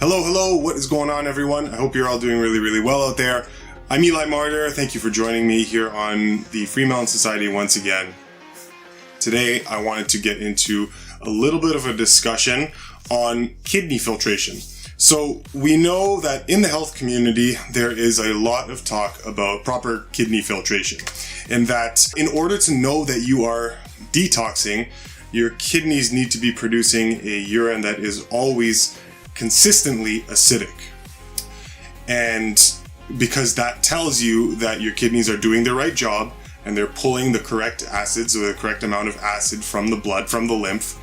Hello, what is going on, everyone? I hope you're all doing really well out there. I'm Martyr. Thank you for joining me here on the FreeMelon Society once again. Today, I wanted to get into a little bit of a discussion on kidney filtration. So, we know that in the health community, there is a lot of talk about proper kidney filtration, and that in order to know that you are detoxing, your kidneys need to be producing a urine that is always consistently acidic. And because that tells you that your kidneys are doing their right job and they're pulling the correct acids or the correct amount of acid from the blood, from the lymph,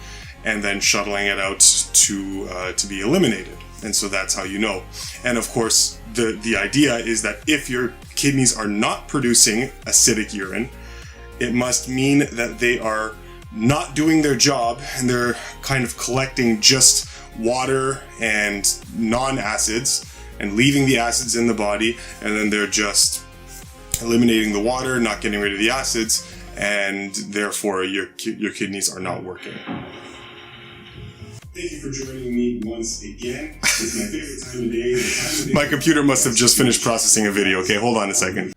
and then shuttling it out to be eliminated. And so that's how you know. And of course, the idea is that if your kidneys are not producing acidic urine, it must mean that they are not doing their job and they're kind of collecting just water and non-acids and leaving the acids in the body, and then they're just eliminating the water, not getting rid of the acids, and therefore your kidneys are not working. Thank you for joining me once again. It's my favorite time of day. My computer must have just finished processing a video. Okay, hold on a second.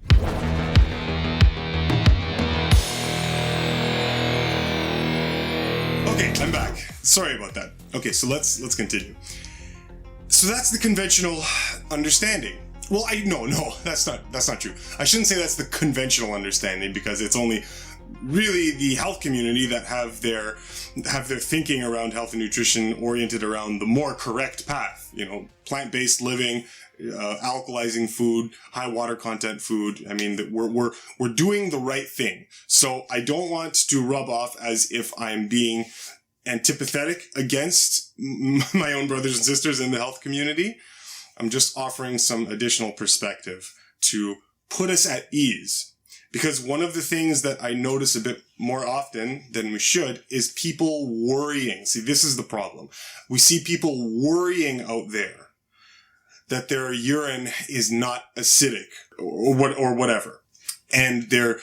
Okay, I'm back. Sorry about that. Okay, so let's continue. So that's the conventional understanding. Well, no, that's not true. I shouldn't say that's the conventional understanding, because it's only really the health community that have their thinking around health and nutrition oriented around the more correct path. You know, plant-based living, alkalizing food, high water content food. I mean, that we're doing the right thing. So I don't want to rub off as if I'm being antipathetic against my own brothers and sisters in the health community. I'm just offering some additional perspective to put us at ease. Because one of the things that I notice a bit more often than we should is people worrying. See, this is the problem. We see people worrying out there that their urine is not acidic or whatever. And they're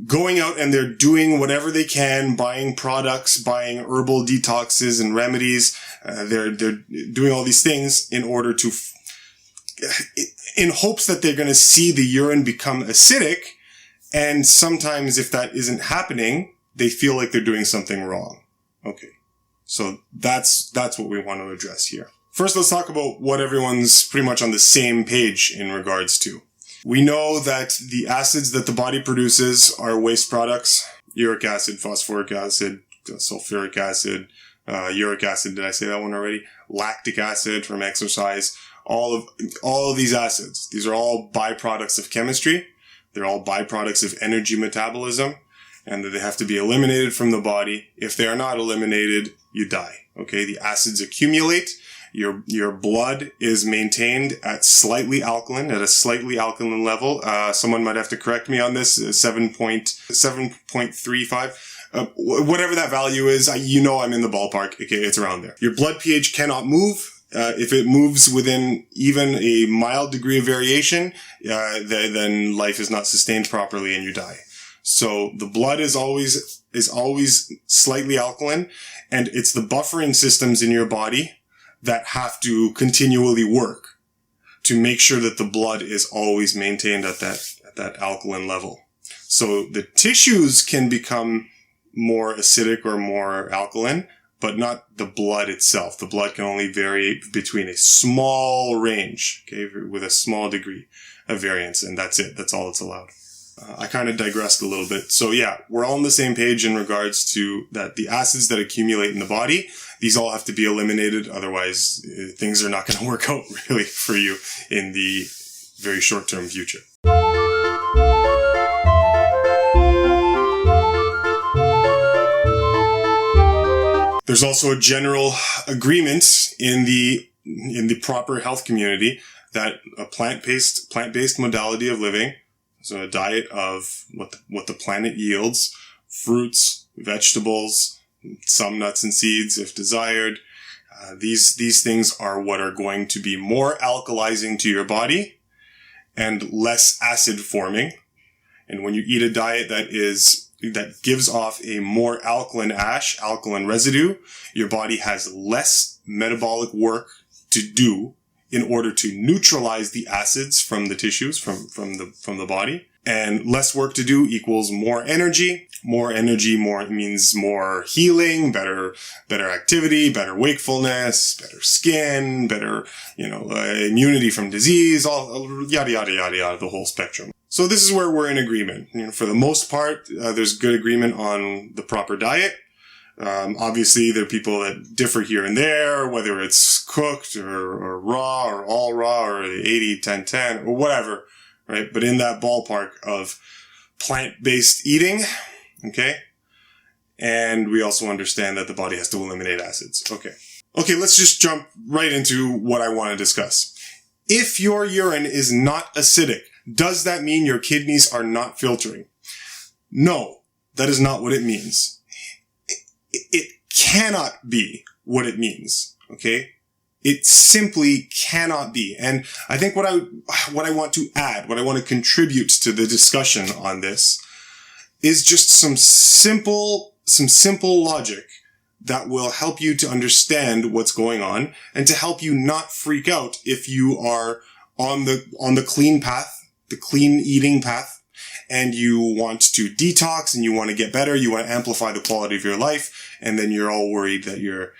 going out and they're doing whatever they can, buying products, buying herbal detoxes and remedies. They're doing all these things in order to, in hopes that they're going to see the urine become acidic. And sometimes if that isn't happening, they feel like they're doing something wrong. Okay. So that's what we want to address here. First, let's talk about what everyone's pretty much on the same page in regards to. We know that the acids that the body produces are waste products: uric acid, phosphoric acid, sulfuric acid, uric acid. Did I say that one already? Lactic acid from exercise. All of these acids. These are all byproducts of chemistry. They're all byproducts of energy metabolism, and that they have to be eliminated from the body. If they are not eliminated, you die. Okay, the acids accumulate. Your blood is maintained at a slightly alkaline level. Someone might have to correct me on this. 7.35. Whatever that value is, I'm in the ballpark. Okay, it's around there. Your blood pH cannot move. If it moves within even a mild degree of variation, then life is not sustained properly and you die. So the blood is always slightly alkaline, and it's the buffering systems in your body that have to continually work to make sure that the blood is always maintained at that alkaline level. So the tissues can become more acidic or more alkaline, but not the blood itself. The blood can only vary between a small range, okay, with a small degree of variance, and that's it. That's all that's allowed. I kind of digressed a little bit. So yeah, we're all on the same page in regards to that the acids that accumulate in the body, these all have to be eliminated. Otherwise, things are not going to work out really for you in the very short-term future. There's also a general agreement in the proper health community that a plant-based modality of living, so a diet of what the planet yields, fruits, vegetables, some nuts and seeds if desired. These things are what are going to be more alkalizing to your body and less acid forming. And when you eat a diet that gives off a more alkaline residue, your body has less metabolic work to do in order to neutralize the acids from the tissues, from the body. And less work to do equals more energy. More energy means more healing, better activity, better wakefulness, better skin, better, immunity from disease, all yada, yada, yada, yada, the whole spectrum. So this is where we're in agreement. For the most part, there's good agreement on the proper diet. Obviously, there are people that differ here and there, whether it's cooked or raw or all raw or 80-10-10 or whatever, right? But in that ballpark of plant-based eating, okay? And we also understand that the body has to eliminate acids. Okay, let's just jump right into what I want to discuss. If your urine is not acidic, does that mean your kidneys are not filtering? No, that is not what it means. It cannot be what it means, okay? It simply cannot be. And I think what I want to add, what I want to contribute to the discussion on this is just some simple logic that will help you to understand what's going on and to help you not freak out if you are on the clean path, the clean eating path, and you want to detox and you want to get better, you want to amplify the quality of your life, and then you're all worried that your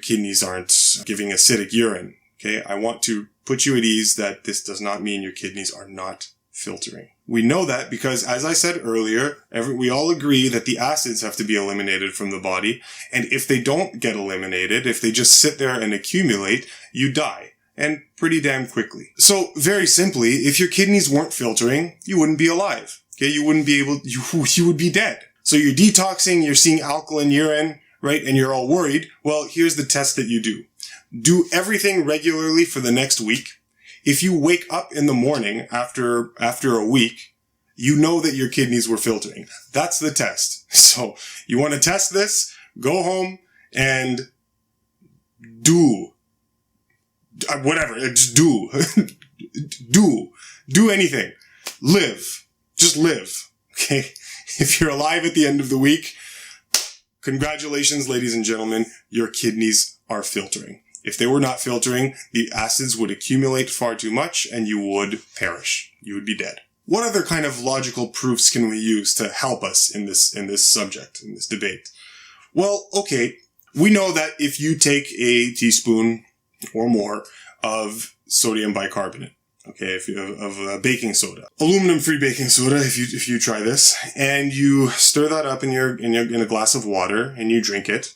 kidneys aren't giving acidic urine. Okay? I want to put you at ease that this does not mean your kidneys are not filtering. We know that because, as I said earlier, we all agree that the acids have to be eliminated from the body, and if they don't get eliminated, if they just sit there and accumulate, you die. And pretty damn quickly. So, very simply, if your kidneys weren't filtering, you wouldn't be alive. Okay, you wouldn't be able, you would be dead. So you're detoxing, you're seeing alkaline urine, right? And you're all worried. Well, here's the test that you do. Do everything regularly for the next week. If you wake up in the morning after a week, you know that your kidneys were filtering. That's the test. So you want to test this, go home and do whatever. Just do. Do anything. Live. Just live. Okay? If you're alive at the end of the week, congratulations, ladies and gentlemen, your kidneys are filtering. If they were not filtering, the acids would accumulate far too much and you would perish. You would be dead. What other kind of logical proofs can we use to help us in this subject, in this debate? Well, okay, we know that if you take a teaspoon or more of sodium bicarbonate, okay, of baking soda, aluminum-free baking soda, if you try this, and you stir that up in a glass of water and you drink it,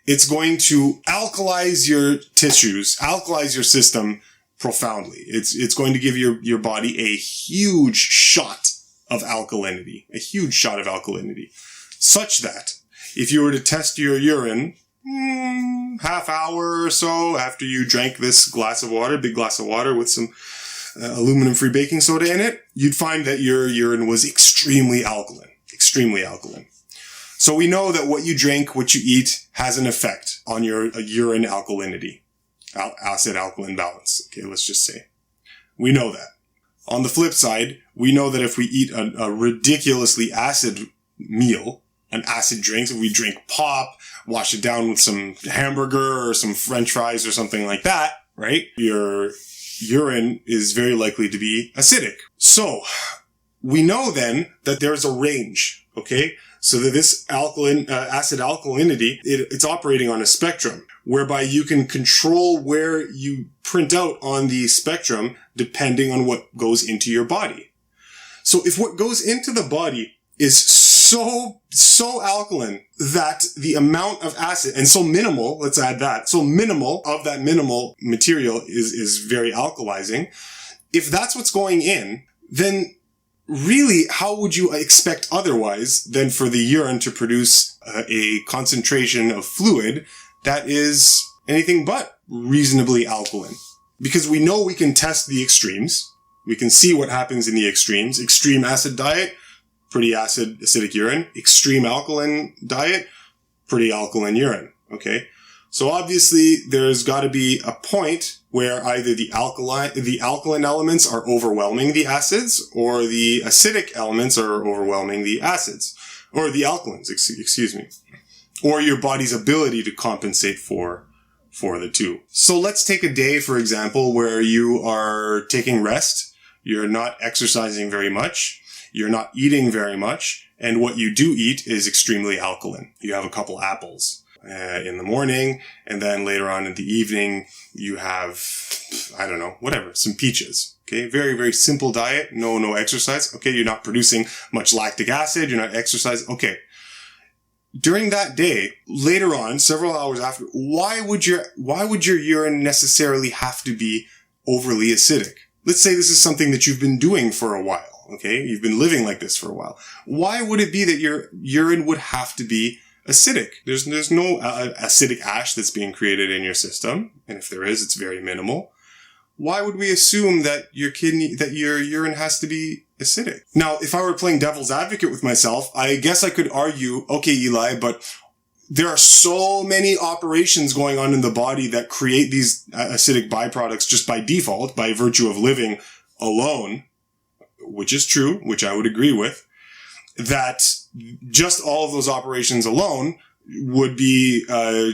it's going to alkalize your tissues, alkalize your system profoundly. It's going to give your body a huge shot of alkalinity, such that if you were to test your urine half hour or so after you drank this glass of water, big glass of water with some aluminum-free baking soda in it, you'd find that your urine was extremely alkaline. So we know that what you drink, what you eat, has an effect on your urine alkalinity, acid-alkaline balance. Okay, let's just say. We know that. On the flip side, we know that if we eat a ridiculously acid meal, an acid drink, if we drink pop, wash it down with some hamburger or some french fries or something like that, right? Your urine is very likely to be acidic. So, we know then that there's a range, okay? So that this acid alkalinity, it's operating on a spectrum, whereby you can control where you print out on the spectrum depending on what goes into your body. So if what goes into the body is so alkaline that the amount of acid, and so minimal, let's add that, so minimal of that minimal material is very alkalizing. If that's what's going in, then really, how would you expect otherwise than for the urine to produce a concentration of fluid that is anything but reasonably alkaline? Because we know we can test the extremes. We can see what happens in the extremes. Extreme acid diet, pretty acidic urine. Extreme alkaline diet, pretty alkaline urine. Okay? So obviously, there's got to be a point where either the alkaline elements are overwhelming the acids, or the acidic elements are overwhelming the acids, or the alkalines, excuse me, or your body's ability to compensate for for the two. So let's take a day, for example, where you are taking rest. You're not exercising very much. You're not eating very much. And what you do eat is extremely alkaline. You have a couple apples in the morning, and then later on in the evening, you have, I don't know, whatever, some peaches. Okay, very, very simple diet. No exercise. Okay, you're not producing much lactic acid. You're not exercising. Okay. During that day, later on, several hours after, why would your urine necessarily have to be overly acidic? Let's say this is something that you've been doing for a while. Okay, you've been living like this for a while. Why would it be that your urine would have to be acidic? There's no acidic ash that's being created in your system, and if there is, it's very minimal. Why would we assume that your urine has to be acidic? Now, if I were playing devil's advocate with myself, I guess I could argue, okay, Eli, but there are so many operations going on in the body that create these acidic byproducts just by default, by virtue of living alone, which is true, which I would agree with, that just all of those operations alone would be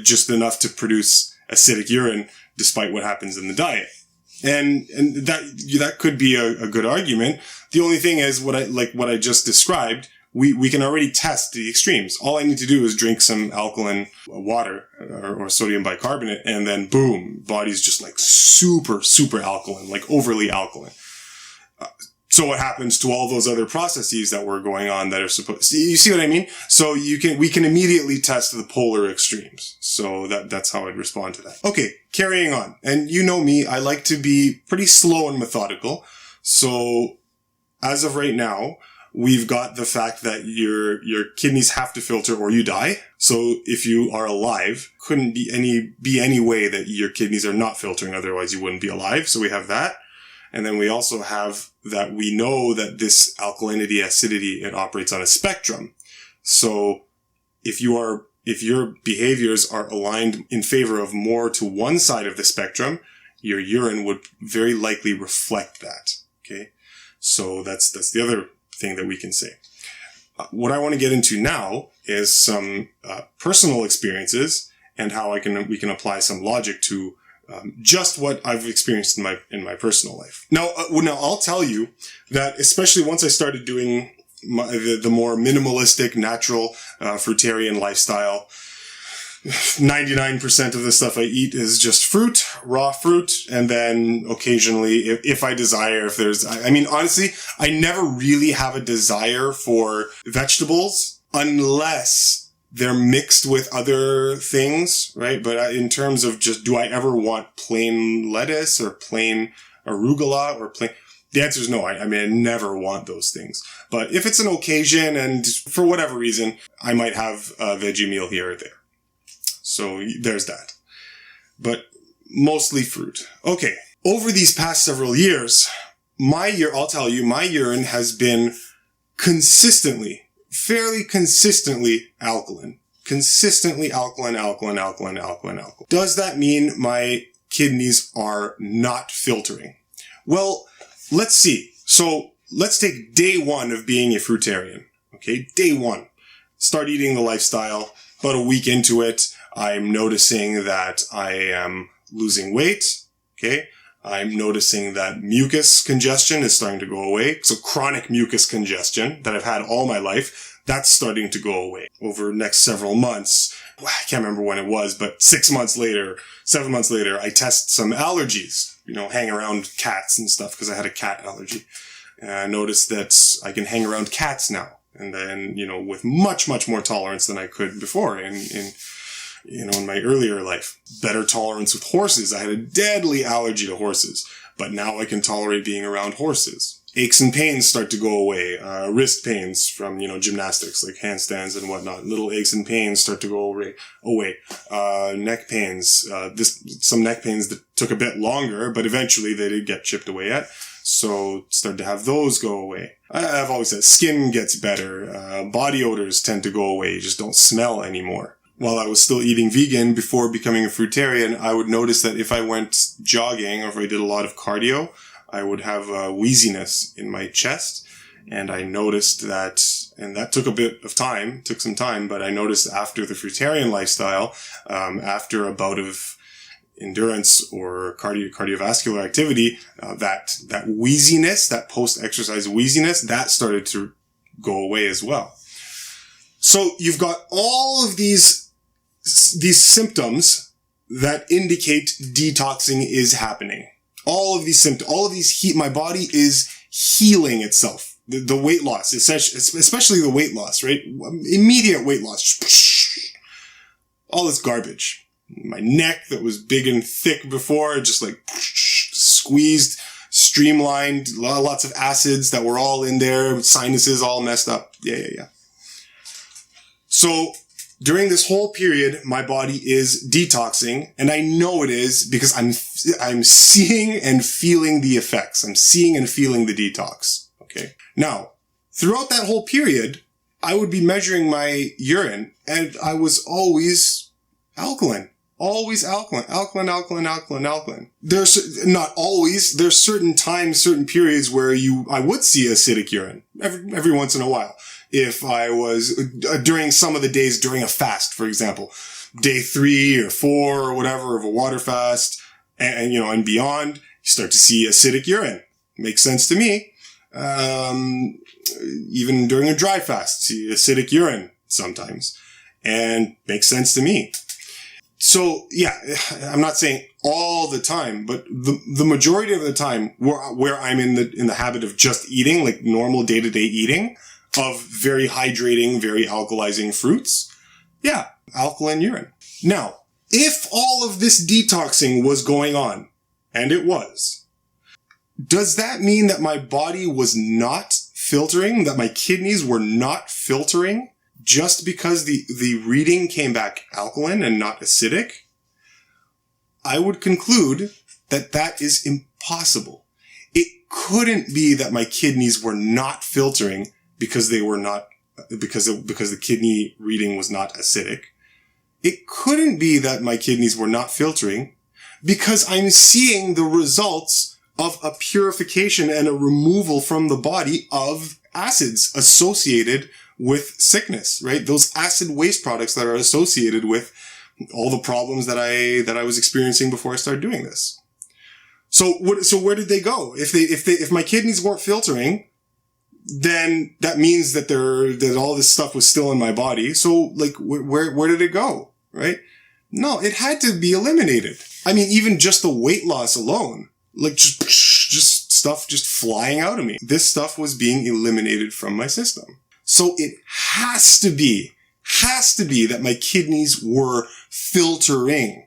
just enough to produce acidic urine despite what happens in the diet. And that could be a good argument. The only thing is what I just described, we can already test the extremes. All I need to do is drink some alkaline water or sodium bicarbonate, and then boom, body's just like super, super alkaline, like overly alkaline. So what happens to all those other processes that were going on that are supposed, you see what I mean? So we can immediately test the polar extremes. So that's how I'd respond to that. Okay, carrying on. And you know me, I like to be pretty slow and methodical. So as of right now, we've got the fact that your kidneys have to filter or you die. So if you are alive, couldn't be any way that your kidneys are not filtering, otherwise you wouldn't be alive. So we have that. And then we also have that we know that this alkalinity, acidity, it operates on a spectrum. So if your behaviors are aligned in favor of more to one side of the spectrum, your urine would very likely reflect that. Okay. So that's the other thing that we can say. What I want to get into now is some personal experiences and how we can apply some logic to just what I've experienced in my personal life. Now I'll tell you that especially once I started doing the more minimalistic, natural, fruitarian lifestyle, 99% of the stuff I eat is just fruit, raw fruit, and then occasionally, if I desire, honestly, I never really have a desire for vegetables unless they're mixed with other things, right? But in terms of just, do I ever want plain lettuce or plain arugula or plain... The answer is no. I never want those things. But if it's an occasion and for whatever reason, I might have a veggie meal here or there. So there's that. But mostly fruit. Okay. Over these past several years, I'll tell you, my urine has been fairly consistently alkaline. Consistently alkaline. Does that mean my kidneys are not filtering? Well, let's see. So let's take day one of being a fruitarian. Okay, day one. Start eating the lifestyle. About a week into it, I'm noticing that I am losing weight. Okay. I'm noticing that mucus congestion is starting to go away. So chronic mucus congestion that I've had all my life, that's starting to go away over the next several months. I can't remember when it was, but 7 months later, I test some allergies, hang around cats and stuff because I had a cat allergy. And I noticed that I can hang around cats now. And then, with much, much more tolerance than I could before in my earlier life. Better tolerance with horses. I had a deadly allergy to horses, but now I can tolerate being around horses. Aches and pains start to go away. Wrist pains from, gymnastics, like handstands and whatnot. Little aches and pains start to go away. Neck pains. Some neck pains that took a bit longer, but eventually they did get chipped away at. So started to have those go away. I've always said skin gets better. Body odors tend to go away. You just don't smell anymore. While I was still eating vegan before becoming a fruitarian, I would notice that if I went jogging or if I did a lot of cardio, I would have wheeziness in my chest. And I noticed that, and that took some time, but I noticed after the fruitarian lifestyle, after a bout of, endurance or cardiovascular activity, that wheeziness, that post-exercise wheeziness, that started to go away as well. So you've got all of these symptoms that indicate detoxing is happening. All of these symptoms, my body is healing itself. The weight loss, especially the weight loss, right? Immediate weight loss. All this garbage. My neck that was big and thick before, just like squeezed, streamlined, lots of acids that were all in there, sinuses all messed up. Yeah. So during this whole period, my body is detoxing, and I know it is because I'm seeing and feeling the effects. I'm seeing and feeling the detox. Okay. Now, throughout that whole period, I would be measuring my urine, and I was always alkaline. Always alkaline. There's not always. There's certain times, certain periods where I would see acidic urine every once in a while. If I was during some of the days during a fast, for example, day 3 or 4 or whatever of a water fast, and beyond, you start to see acidic urine. Makes sense to me. Even during a dry fast, see acidic urine sometimes, and makes sense to me. So yeah, I'm not saying all the time, but the majority of the time where I'm in the habit of just eating, like normal day-to-day eating of very hydrating, very alkalizing fruits, yeah, alkaline urine. Now, if all of this detoxing was going on, and it was, does that mean that my body was not filtering, that my kidneys were not filtering just because the reading came back alkaline and not acidic? I would conclude that is impossible. It couldn't be that my kidneys were not filtering because they were not, because the kidney reading was not acidic. It couldn't be that my kidneys were not filtering because I'm seeing the results of a purification and a removal from the body of acids associated with sickness, right? Those acid waste products that are associated with all the problems that I was experiencing before I started doing this. So where did they go? If my kidneys weren't filtering, then that means that all this stuff was still in my body. So like, where did it go? Right? No, it had to be eliminated. I mean, even just the weight loss alone, like just stuff just flying out of me. This stuff was being eliminated from my system. So it has to be that my kidneys were filtering.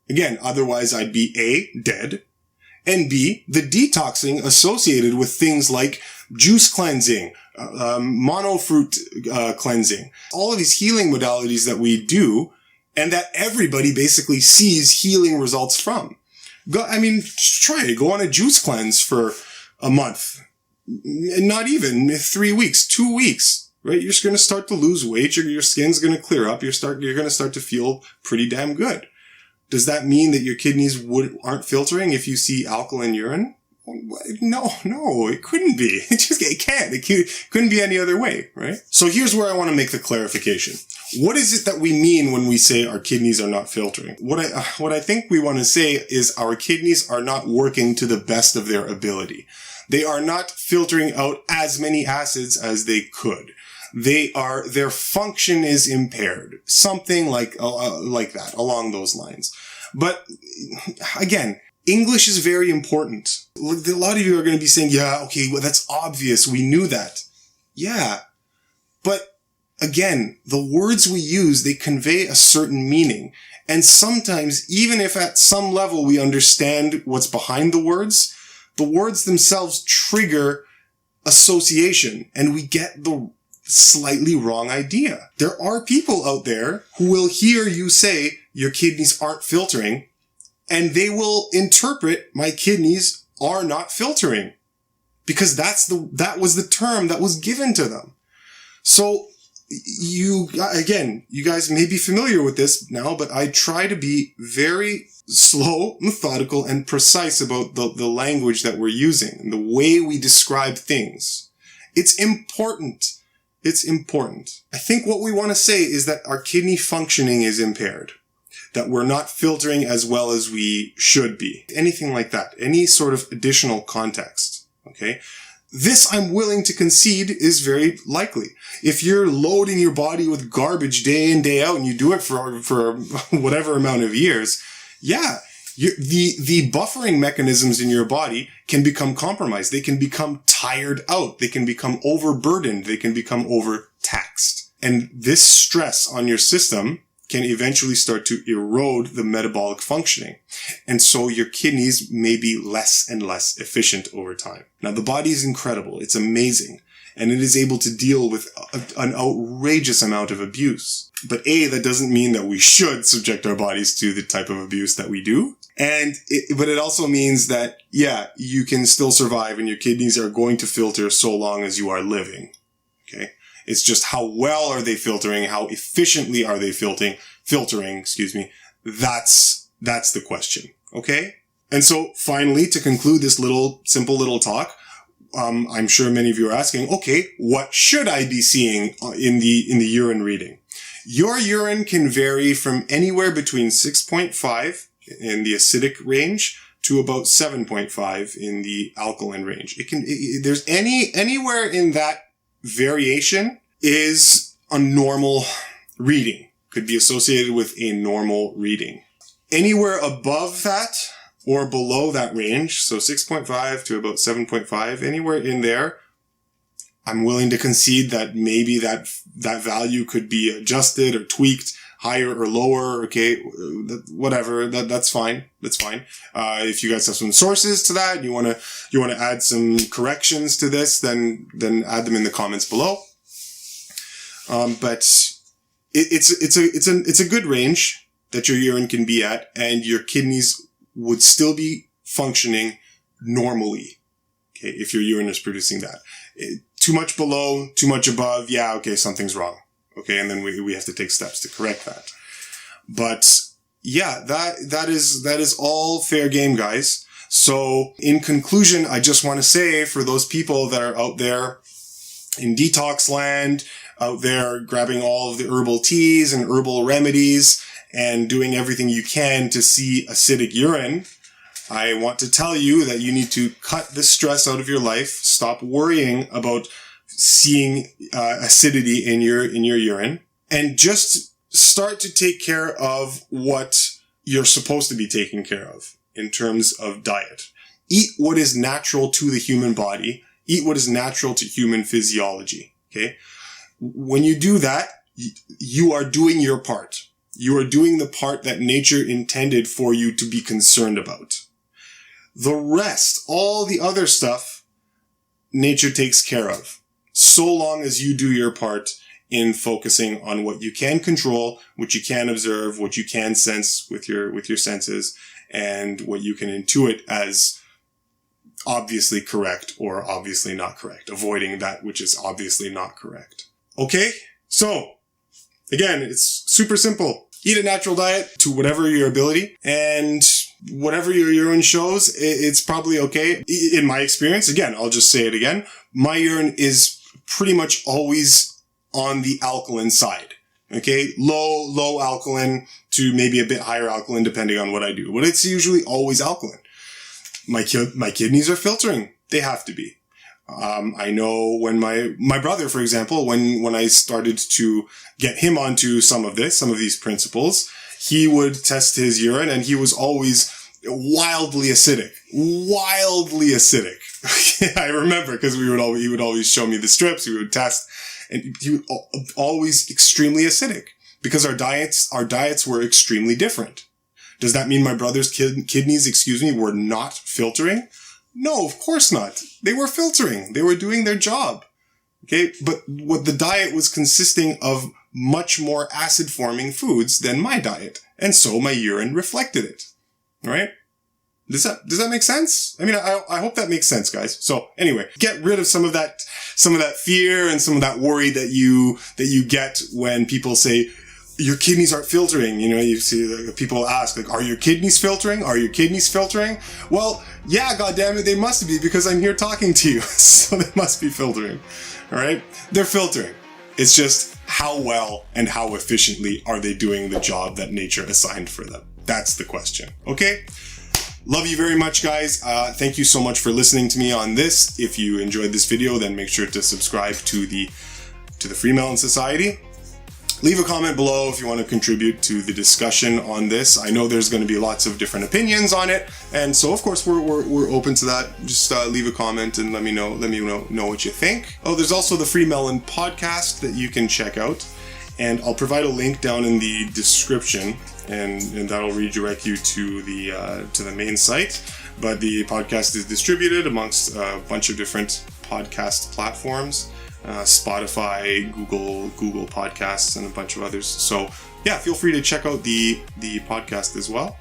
Again, otherwise I'd be A, dead, and B, the detoxing associated with things like juice cleansing, monofruit cleansing, all of these healing modalities that we do and that everybody basically sees healing results from. Try it. Go on a juice cleanse for a month. Not even 3 weeks, 2 weeks, right? You're just going to start to lose weight. Your skin's going to clear up. You're going to start to feel pretty damn good. Does that mean that your kidneys aren't filtering if you see alkaline urine? No, it couldn't be. It can't. It couldn't be any other way, right? So here's where I want to make the clarification. What is it that we mean when we say our kidneys are not filtering? What I think we want to say is our kidneys are not working to the best of their ability. They are not filtering out as many acids as they could. Their function is impaired. Something like that, along those lines. But again, English is very important. A lot of you are going to be saying, yeah, okay, well, that's obvious. We knew that. Yeah. But again, the words we use, they convey a certain meaning. And sometimes, even if at some level we understand what's behind the words themselves trigger association and we get the slightly wrong idea. There are people out there who will hear you say your kidneys aren't filtering and they will interpret my kidneys are not filtering because that was the term that was given to them. So you guys may be familiar with this now, but I try to be very slow, methodical, and precise about the language that we're using and the way we describe things. It's important. It's important. I think what we want to say is that our kidney functioning is impaired. that we're not filtering as well as we should be. Anything like that. Any sort of additional context. Okay? This, I'm willing to concede, is very likely. If you're loading your body with garbage day in, day out, and you do it for whatever amount of years, yeah, the buffering mechanisms in your body can become compromised. They can become tired out. They can become overburdened. They can become overtaxed. And this stress on your system can eventually start to erode the metabolic functioning. And so your kidneys may be less and less efficient over time. Now, the body is incredible. It's amazing. And it is able to deal with an outrageous amount of abuse. But that doesn't mean that we should subject our bodies to the type of abuse that we do. But it also means that, yeah, you can still survive and your kidneys are going to filter so long as you are living. Okay? It's just how well are they filtering? How efficiently are they filtering? That's the question. Okay? And so finally, to conclude this simple little talk, I'm sure many of you are asking, okay, what should I be seeing in the urine reading? Your urine can vary from anywhere between 6.5 in the acidic range to about 7.5 in the alkaline range. There's anywhere in that variation is a normal reading, could be associated with a normal reading. Anywhere above that or below that range, so 6.5 to about 7.5, anywhere in there, I'm willing to concede that maybe that value could be adjusted or tweaked higher or lower. Okay, whatever. That's fine. That's fine. If you guys have some sources to that, you want to add some corrections to this, then add them in the comments below. But it's a good range that your urine can be at, and your kidneys would still be functioning normally. Okay, if your urine is producing that. Too much below, too much above, yeah, okay, something's wrong. Okay, and then we have to take steps to correct that. But yeah, that is all fair game, guys. So in conclusion, I just want to say, for those people that are out there in detox land, out there grabbing all of the herbal teas and herbal remedies and doing everything you can to see acidic urine, I want to tell you that you need to cut the stress out of your life. Stop worrying about seeing acidity in your urine, and just start to take care of what you're supposed to be taking care of in terms of diet. Eat what is natural to the human body. Eat what is natural to human physiology. Okay? When you do that, you are doing your part. You are doing the part that nature intended for you to be concerned about. The rest, all the other stuff, nature takes care of, so long as you do your part in focusing on what you can control, what you can observe, what you can sense with your senses, and what you can intuit as obviously correct or obviously not correct, avoiding that which is obviously not correct. Okay? So, again, it's super simple. Eat a natural diet to whatever your ability, and whatever your urine shows, it's probably okay. In my experience, again, I'll just say it again, my urine is pretty much always on the alkaline side. Okay? Low alkaline to maybe a bit higher alkaline depending on what I do. But it's usually always alkaline. My kidneys are filtering. They have to be. I know when my brother, for example, when I started to get him onto some of these principles, he would test his urine and he was always wildly acidic. I remember because he would always show me the strips, we would test, and he would always extremely acidic because our diets were extremely different. Does that mean my brother's kidneys, were not filtering? No, of course not. They were filtering. They were doing their job. Okay. But what the diet was consisting of much more acid forming foods than my diet. And so my urine reflected it. Right? Does that make sense? I mean, I hope that makes sense, guys. So anyway, get rid of some of that fear and some of that worry that you get when people say, your kidneys aren't filtering. You see people ask, like, are your kidneys filtering? Are your kidneys filtering? Well, yeah, goddammit, they must be because I'm here talking to you. So they must be filtering. All right? They're filtering. It's just how well and how efficiently are they doing the job that nature assigned for them? That's the question. Okay? Love you very much, guys. Thank you so much for listening to me on this. If you enjoyed this video, then make sure to subscribe to the FreeMelon Society. Leave a comment below if you want to contribute to the discussion on this. I know there's going to be lots of different opinions on it, and so of course we're open to that. Just leave a comment and let me know what you think. Oh, there's also the FreeMelon podcast that you can check out, and I'll provide a link down in the description, and that'll redirect you to the main site. But the podcast is distributed amongst a bunch of different podcast platforms. Spotify, Google Podcasts, and a bunch of others. So yeah, feel free to check out the podcast as well.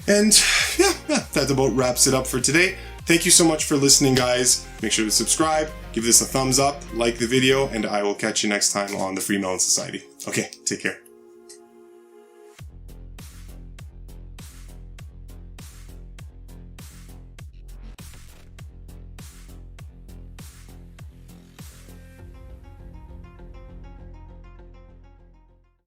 And yeah, that about wraps it up for today. Thank you so much for listening, guys. Make sure to subscribe, give this a thumbs up, like the video, and I will catch you next time on the FreeMelon Society. Okay, take care.